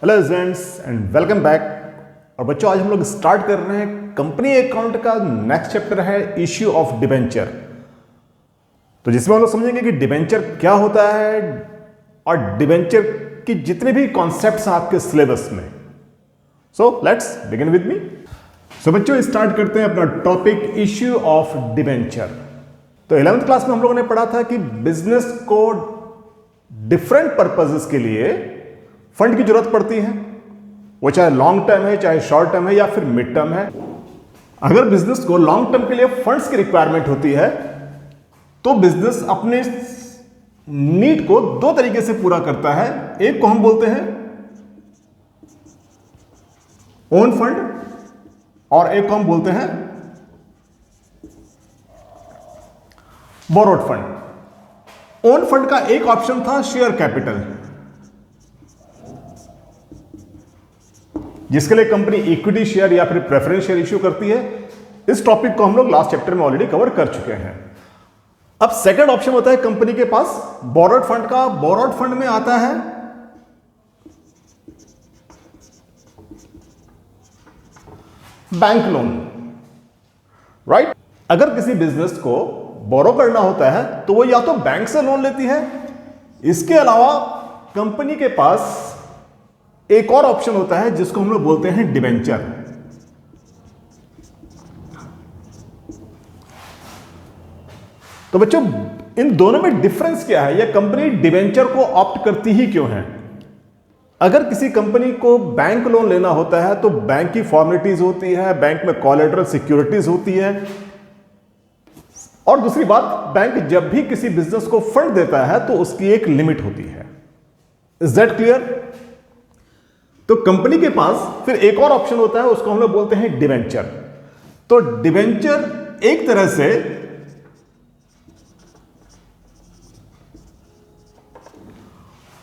Hello students and welcome back. और बच्चों, आज हम लोग स्टार्ट कर रहे हैं कंपनी अकाउंट का नेक्स्ट चैप्टर है इश्यू ऑफ डिबेंचर। तो जिसमें हम लोग समझेंगे कि डिबेंचर क्या होता है और डिबेंचर की जितने भी कॉन्सेप्ट्स हैं आपके सिलेबस में। So let's begin with me. So बच्चों, स्टार्ट करते हैं अपना टॉपिक इश्यू ऑफ डिबेंचर। तो 11th क्लास में हम लोगों ने पढ़ा था कि बिजनेस को डिफरेंट पर्पसेस के लिए फंड की जरूरत पड़ती है, वो चाहे लॉन्ग टर्म है, चाहे शॉर्ट टर्म है या फिर मिड टर्म है। अगर बिजनेस को लॉन्ग टर्म के लिए फंड्स की रिक्वायरमेंट होती है तो बिजनेस अपने नीड को दो तरीके से पूरा करता है। एक को हम बोलते हैं ओन फंड और एक को हम बोलते हैं बोरोड फंड। ओन फंड का एक ऑप्शन था शेयर कैपिटल, जिसके लिए कंपनी इक्विटी शेयर या फिर प्रेफरेंस शेयर इश्यू करती है। इस टॉपिक को हम लोग लास्ट चैप्टर में ऑलरेडी कवर कर चुके हैं। अब सेकंड ऑप्शन होता है कंपनी के पास बोरोड फंड का। बोरोड फंड में आता है बैंक लोन, राइट। अगर किसी बिजनेस को बोरो करना होता है तो वो या तो बैंक से लोन लेती है, इसके अलावा कंपनी के पास एक और ऑप्शन होता है जिसको हम लोग बोलते हैं डिबेंचर। तो बच्चों, इन दोनों में डिफरेंस क्या है, यह कंपनी डिबेंचर को ऑप्ट करती ही क्यों है? अगर किसी कंपनी को बैंक लोन लेना होता है तो बैंक की फॉर्मेलिटीज होती है, बैंक में कोलैटरल सिक्योरिटीज होती है, और दूसरी बात, बैंक जब भी किसी बिजनेस को फंड देता है तो उसकी एक लिमिट होती है। Is that clear? तो कंपनी के पास फिर एक और ऑप्शन होता है, उसको हम लोग बोलते हैं डिबेंचर। तो डिबेंचर एक तरह से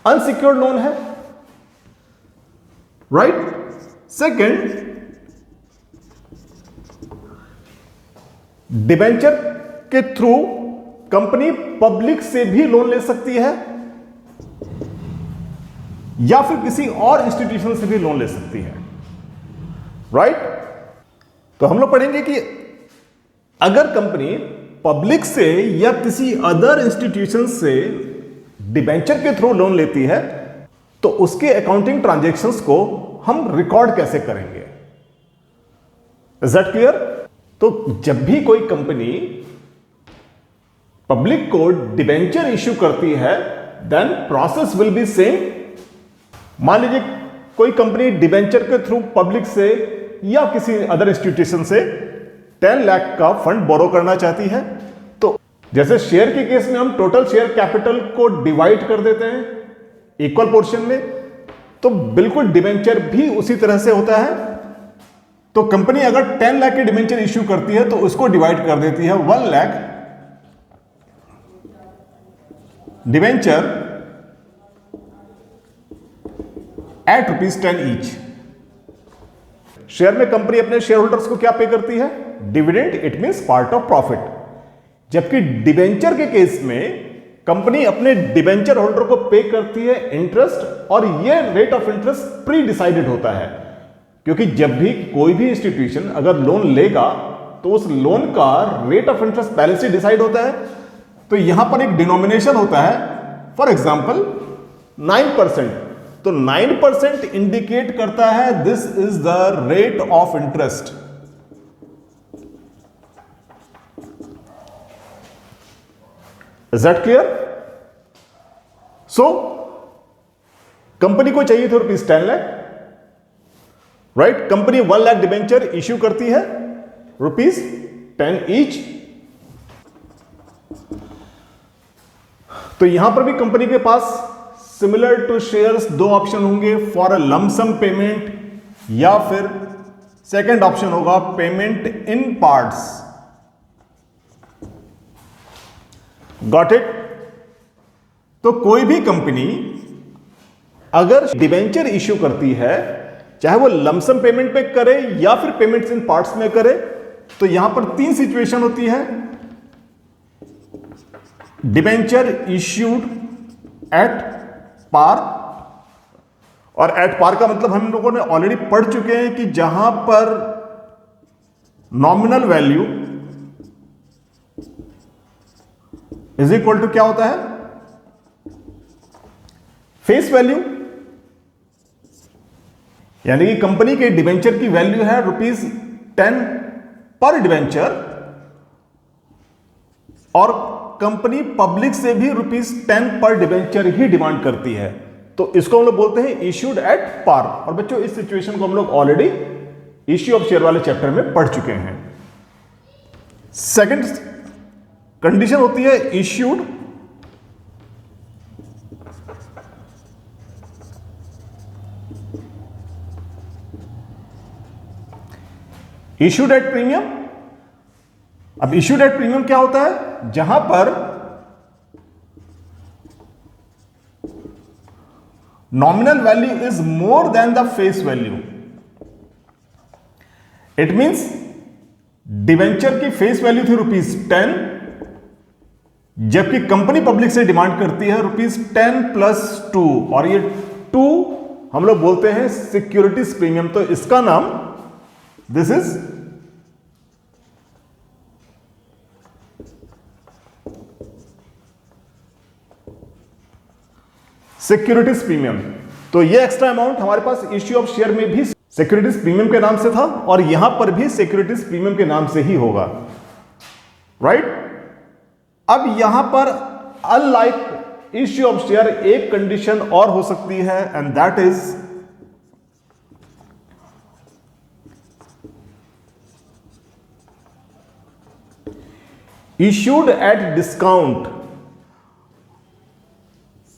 अनसिक्योर्ड लोन है, राइट। सेकंड, डिबेंचर के थ्रू कंपनी पब्लिक से भी लोन ले सकती है या फिर किसी और इंस्टीट्यूशन से भी लोन ले सकती है, राइट। तो हम लोग पढ़ेंगे कि अगर कंपनी पब्लिक से या किसी अदर इंस्टीट्यूशन से डिबेंचर के थ्रू लोन लेती है तो उसके अकाउंटिंग ट्रांजैक्शंस को हम रिकॉर्ड कैसे करेंगे? Is that clear? तो जब भी कोई कंपनी पब्लिक को डिबेंचर इश्यू करती है then process will be same. मान लीजिए कोई कंपनी डिबेंचर के थ्रू पब्लिक से या किसी अदर इंस्टीट्यूशन से 10 लाख का फंड बोरो करना चाहती है, तो जैसे शेयर के केस में हम टोटल शेयर कैपिटल को डिवाइड कर देते हैं इक्वल पोर्शन में, तो बिल्कुल डिबेंचर भी उसी तरह से होता है। तो कंपनी अगर 10 लाख की डिबेंचर इश्यू करती है तो उसको डिवाइड कर देती है 1 lakh debenture at ₹10 each. Share में कंपनी अपने शेयर होल्डर्स को क्या पे करती है? Dividend, it means part of profit. जबकि डिबेंचर के केस में कंपनी अपने डिबेंचर होल्डर को पे करती है इंटरेस्ट, और यह rate of interest pre decided होता है, क्योंकि जब भी कोई भी इंस्टीट्यूशन अगर लोन लेगा तो उस लोन का रेट ऑफ इंटरेस्ट पहले से डिसाइड होता है। तो यहां पर एक डिनोमिनेशन होता है, फॉर एग्जांपल 9%। तो 9% इंडिकेट करता है this is the rate of interest. Is that clear? So company को चाहिए थे ₹10 lakh, right. Company 1 lakh debenture issue करती है, ₹10 ईच। तो यहां पर भी कंपनी के पास सिमिलर टू शेयर्स दो ऑप्शन होंगे, फॉर अ लमसम पेमेंट या फिर सेकंड ऑप्शन होगा payment in parts. Got it? तो कोई भी कंपनी अगर डिबेंचर इश्यू करती है, चाहे वो लमसम पेमेंट पे करे या फिर पेमेंट्स इन पार्ट्स में करे, तो यहां पर 3 सिचुएशन होती है। डिबेंचर इश्यूड एट पार, और एट पार का मतलब हम लोगों ने ऑलरेडी पढ़ चुके हैं कि जहां पर nominal value is equal to क्या होता है, फेस वैल्यू। यानी कि कंपनी के डिबेंचर की वैल्यू है ₹10 पर डिबेंचर, और कंपनी पब्लिक से भी ₹10 पर डिबेंचर ही डिमांड करती है, तो इसको हम लोग बोलते हैं इश्यूड एट पार। और बच्चों इस सिचुएशन को हम लोग ऑलरेडी इश्यू ऑफ शेयर वाले चैप्टर में पढ़ चुके हैं। सेकंड कंडीशन होती है इश्यूड इश्यूड एट प्रीमियम। अब इश्यूड एट प्रीमियम क्या होता है, जहां पर nominal value is more than the face value. It means debenture की फेस वैल्यू थी ₹10, जबकि कंपनी पब्लिक से डिमांड करती है ₹10 + 2, और ये 2 हम लोग बोलते हैं सिक्योरिटीज प्रीमियम। तो इसका नाम दिस इज सिक्योरिटीज प्रीमियम। तो ये एक्स्ट्रा अमाउंट हमारे पास इश्यू ऑफ शेयर में भी सिक्योरिटीज प्रीमियम के नाम से था, और यहां पर भी सिक्योरिटीज प्रीमियम के नाम से ही होगा, राइट। अब यहां पर अनलाइक इश्यू ऑफ शेयर एक कंडीशन और हो सकती है, and that is issued at discount.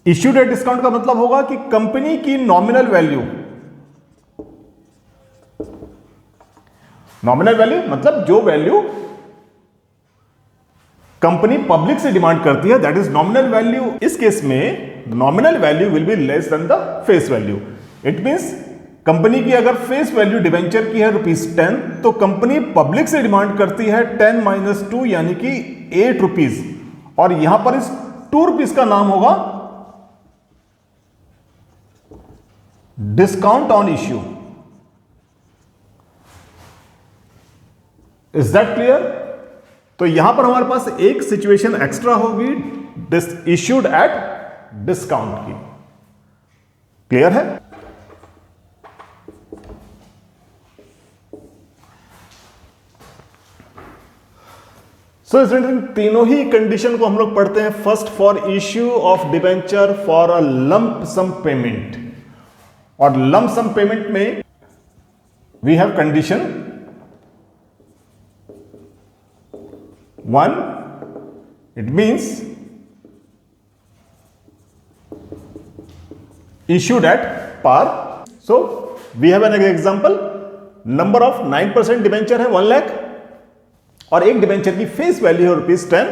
Issued at discount का मतलब होगा कि कंपनी की नॉमिनल वैल्यू, नॉमिनल वैल्यू मतलब जो वैल्यू कंपनी पब्लिक से डिमांड करती है, दैट इज नॉमिनल वैल्यू। इस केस में nominal value will be less than the face value. It means company की अगर फेस वैल्यू डिवेंचर की है ₹10, तो कंपनी पब्लिक से डिमांड करती है 10 - 2 यानी कि ₹8, और यहां पर इस ₹2 का नाम होगा discount on issue. Is that clear? तो यहां पर हमारे पास एक सिचुएशन एक्स्ट्रा होगी इश्यूड एट डिस्काउंट की। क्लियर है? सो स्टूडेंट, तीनों ही कंडीशन को हम लोग पढ़ते हैं। First, for issue of debenture for a lump sum payment, और लंप सम पेमेंट में we have condition 1, it means issued at par. So we have an example, number of 9% debenture है 1 लाख, और एक डिबेंचर की फेस वैल्यू है ₹10।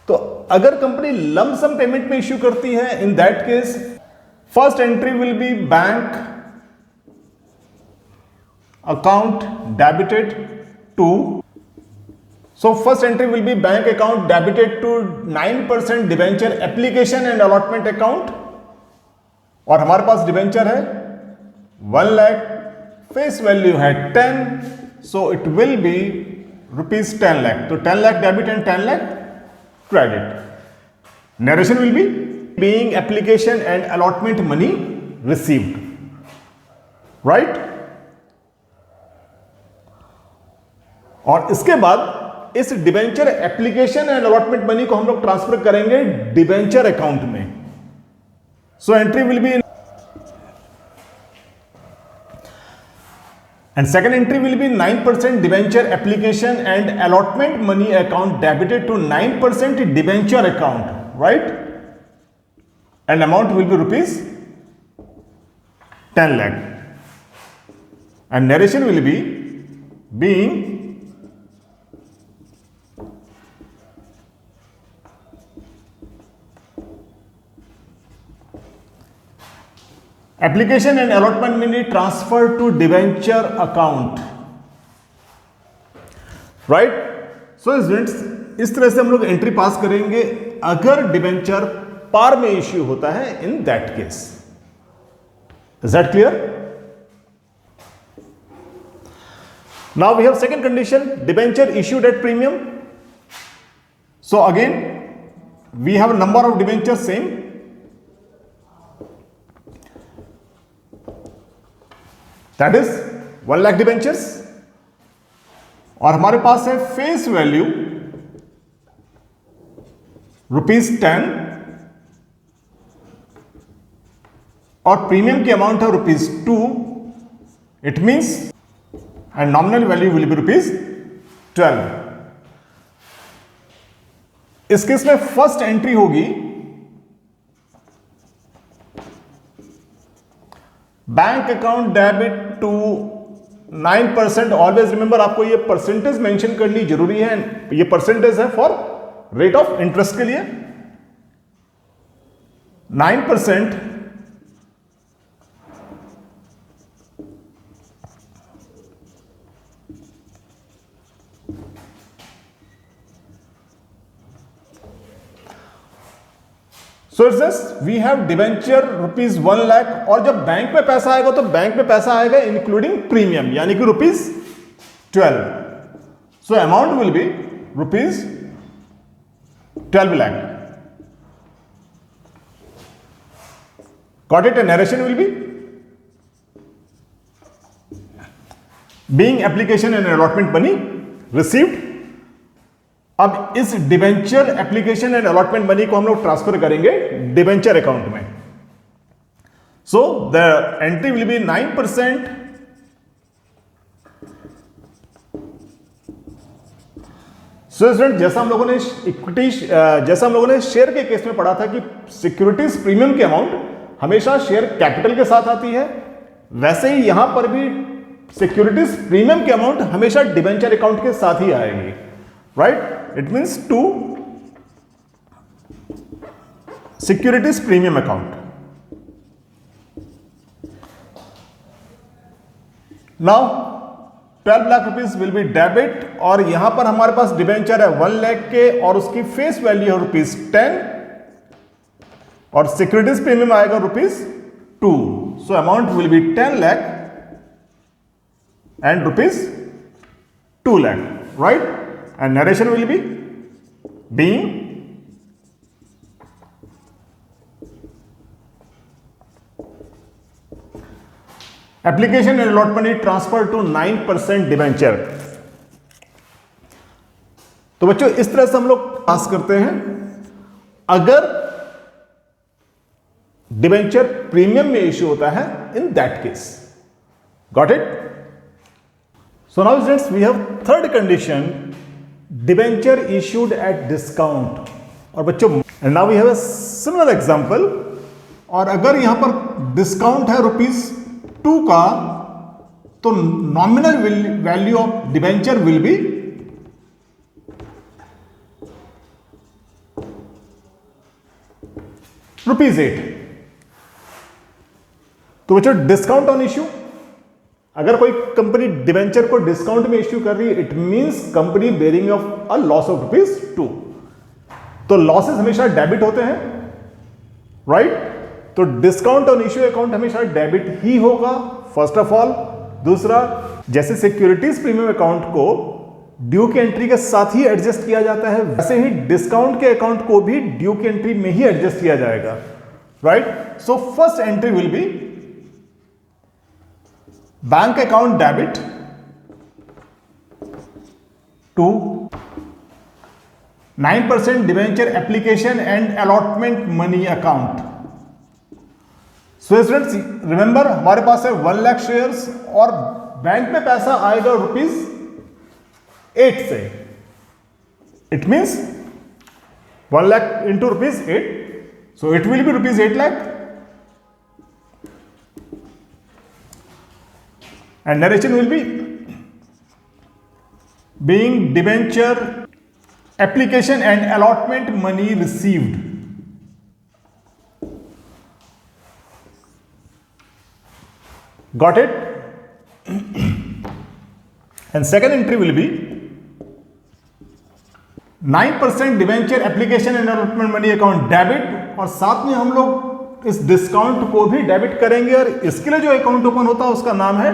तो अगर company lump sum payment में इश्यू करती है, in that case first entry will be bank account debited to, so first entry will be bank account debited to 9% debenture application and allotment account, और हमारे पास debenture है 1 lakh, face value है 10, so it will be ₹10 lakh. तो 10 lakh debit and 10 lakh credit. Narration will be being application and allotment money received, right. और इसके बाद इस debenture application and allotment money को हम लोग ट्रांसफर करेंगे डिबेंचर अकाउंट में। So entry will be in, and second entry will be 9% debenture application and allotment money account debited to 9% debenture account, right? And amount will be ₹10 lakh. And narration will be being application and allotment money transfer to debenture account, right. So students, इस तरह से हम लोग entry पास करेंगे अगर debenture पार में issue होता है, in that case. Is that clear? Now we have second condition, debenture issued at premium. So again, we have a number of debentures same. That is 1 lakh debentures और हमारे पास है फेस वैल्यू ₹10 और premium की amount है ₹2. It means and nominal value will be ₹12. इस case में first entry होगी bank account debit to 9%. Always remember, आपको ये परसेंटेज मेंशन करनी जरूरी है. ये परसेंटेज है फॉर रेट ऑफ इंटरेस्ट के लिए. 9%. So it's this, we have debenture ₹1 lakh, और जब बैंक में पैसा आएगा तो बैंक में पैसा आएगा इंक्लूडिंग प्रीमियम, यानी कि ₹12. So amount will be ₹12 lakh. Got it? A narration will be being application and allotment money received. अब इस debenture application and allotment money को हम लोग ट्रांसफर करेंगे डिवेंचर अकाउंट में. So the entry will B 9%. So student, जैसा हम लोगों ने इक्विटी, जैसा हम लोगों ने शेयर के केस में पढ़ा था कि सिक्योरिटीज प्रीमियम की अमाउंट हमेशा शेयर कैपिटल के साथ आती है, वैसे ही यहां पर भी सिक्योरिटीज प्रीमियम की अमाउंट हमेशा डिवेंचर अकाउंट के साथ ही आएगी. Right? It means to securities premium account. Now 12 lakh rupees will be debit, और यहां पर हमारे पास डिबेंचर है 1 लाख के और उसकी फेस वैल्यू है ₹10 और सिक्योरिटीज प्रीमियम आएगा ₹2. So amount will be 10 lakh and ₹2 lakh. Right? And narration will be being application and allotment money transferred to 9% debenture. तो बच्चों, इस तरह से हम लोग पास करते हैं अगर डिबेंचर प्रीमियम में इश्यू होता है. In that case, got it? So now students, we have third condition, debenture issued at discount. और बच्चों, now we have a similar example, और अगर यहां पर डिस्काउंट है ₹2 का, तो nominal value of debenture will be ₹8. तो बच्चों, डिस्काउंट ऑन इश्यू, अगर कोई कंपनी डिबेंचर को डिस्काउंट में इश्यू कर रही है, it means company bearing of a loss of ₹2. तो लॉसेस हमेशा डेबिट होते हैं. राइट? तो डिस्काउंट ऑन इश्यू अकाउंट हमेशा डेबिट ही होगा, फर्स्ट ऑफ ऑल. दूसरा, जैसे सिक्योरिटीज प्रीमियम अकाउंट को ड्यू की एंट्री के साथ ही एडजस्ट किया जाता है, वैसे ही डिस्काउंट के अकाउंट को भी ड्यू की एंट्री में ही एडजस्ट किया जाएगा. Right? So first entry will be bank account debit to 9% debenture application and allotment money account. So students, remember, हमारे पास है 1 लाख शेयर्स और बैंक में पैसा आएगा ₹8 से. It means 1 lakh into ₹8, so it will be ₹8 lakh. And narration will be being debenture application and allotment money received. Got it? And second entry will be 9% debenture application and allotment money account debit, और साथ में हम लोग इस discount को भी debit करेंगे और इसके लिए जो अकाउंट ओपन होता है उसका नाम है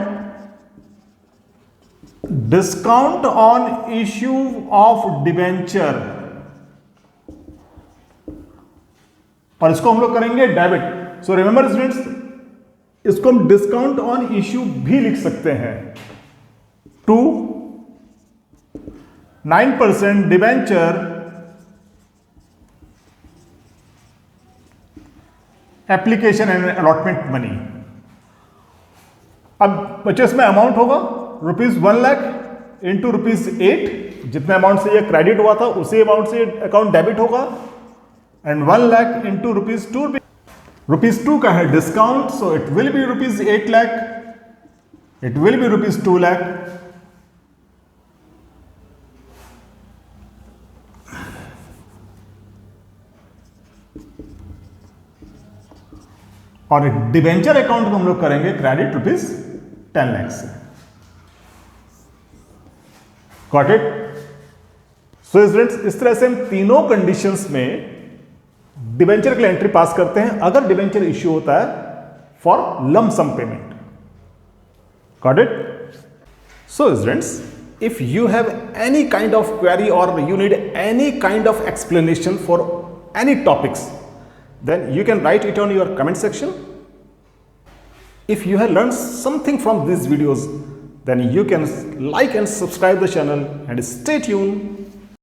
discount on issue of debenture, और इसको हम लोग करेंगे डेबिट। सो रिमेंबर स्टूडेंट्स, इसको हम डिस्काउंट ऑन इश्यू भी लिख सकते हैं to 9% debenture application and allotment money. अब बच्चे इसमें अमाउंट होगा ₹1,00,000 इंटू ₹8, जितने अमाउंट से ये क्रेडिट हुआ था उसी अमाउंट से अकाउंट डेबिट होगा, एंड 1,00,000 इंटू ₹2। ₹2 का है discount, so it will be ₹8,00,000, it will be ₹2,00,000, और डिबेंचर अकाउंट को हम लोग करेंगे क्रेडिट ₹10,00,000 से। Got it? सो स्टूडेंट्स, इस तरह से हम तीनों कंडीशंस में डिबेंचर के लिए एंट्री पास करते हैं अगर डिबेंचर इश्यू होता है for lump sum payment. Got it? So students, if you have any kind of query और you need any kind of explanation for any topics, then you can write it on your comment section. If you have learned something from these videos, then you can like and subscribe the channel and stay tuned